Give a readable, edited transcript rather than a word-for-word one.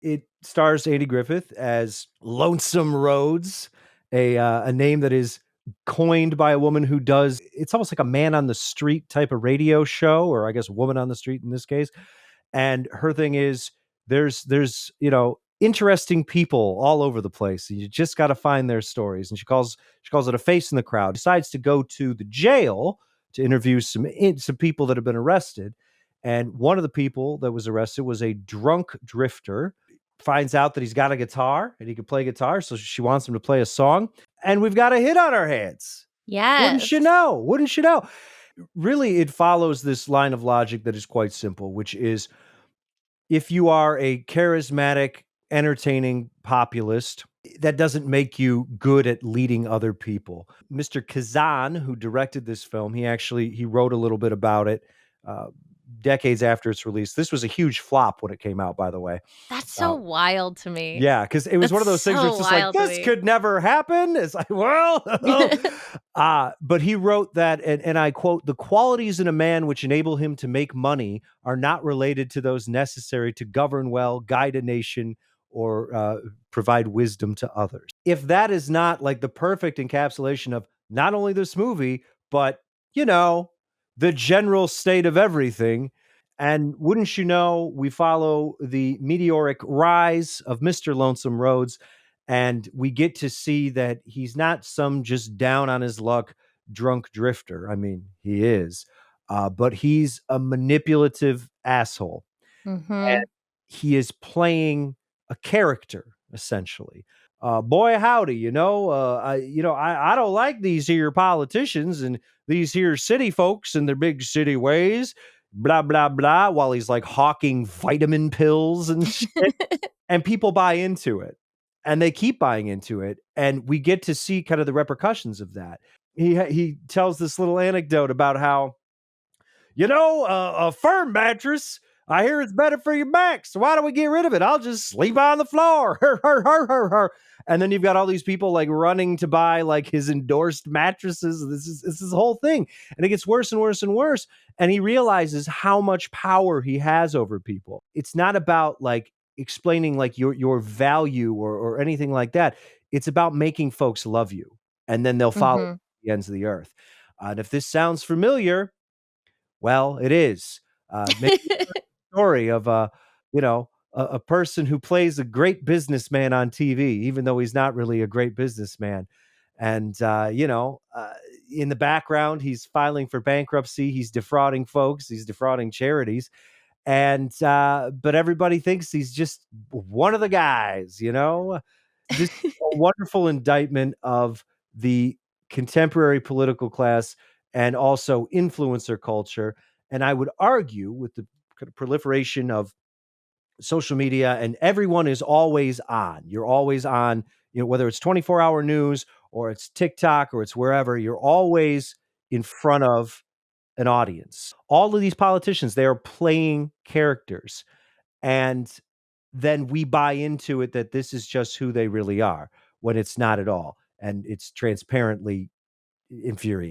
It stars Andy Griffith as Lonesome Rhodes, a name that is coined by a woman who does it's almost like a man on the street type of radio show, or I guess woman on the street in this case. And her thing is there's interesting people all over the place. You just got to find their stories. And she calls it a face in the crowd. Decides to go to the jail to interview some people that have been arrested. And one of the people that was arrested was a drunk drifter. Finds out that he's got a guitar and he can play guitar, so she wants him to play a song. And we've got a hit on our hands. Wouldn't you Yes. know? Wouldn't you know? Really, it follows this line of logic that is quite simple, which is if you are a charismatic, entertaining populist, that doesn't make you good at leading other people. Mr. Kazan, who directed this film, he wrote a little bit about it uh, decades after its release. This was a huge flop when it came out, by the way. That's so Uh, wild to me. yeah, because it was one That's of those things where it's so just like, wild to this me. could never happen. It's like, well, but he wrote that, and I quote, the qualities in a man which enable him to make money are not related to those necessary to govern well, guide a nation, or provide wisdom to others. If that is not like the perfect encapsulation of not only this movie, but, you know, the general state of everything, and wouldn't you know, we follow the meteoric rise of Mr. Lonesome Rhodes, and we get to see that he's not some just down on his luck drunk drifter. I mean, he is, but he's a manipulative asshole. And Mhm. he is playing a character essentially. Boy, howdy, I don't like these here politicians and these here city folks and their big city ways, blah blah blah. While he's like hawking vitamin pills and shit, and people buy into it, and they keep buying into it, and we get to see kind of the repercussions of that. He tells this little anecdote about how a firm mattress, I hear it's better for your back. So why don't we get rid of it? I'll just sleep on the floor. And then you've got all these people like running to buy like his endorsed mattresses. This is the whole thing. And it gets worse and worse and worse. And he realizes how much power he has over people. It's not about like explaining like your value or anything like that. It's about making folks love you. And then they'll follow Mhm. the ends of the earth. And if this sounds familiar, well, it is. Maybe a story of a person who plays a great businessman on TV, even though he's not really a great businessman. And in the background, he's filing for bankruptcy. He's defrauding folks. He's defrauding charities. And but everybody thinks he's just one of the guys. This is a wonderful indictment of the contemporary political class and also influencer culture. And I would argue with the kind of proliferation of social media, and everyone is always on. You're always on, whether it's 24-hour news or it's TikTok or it's wherever, you're always in front of an audience. All of these politicians, they are playing characters. And then we buy into it that this is just who they really are when it's not at all. And it's transparently infuriating.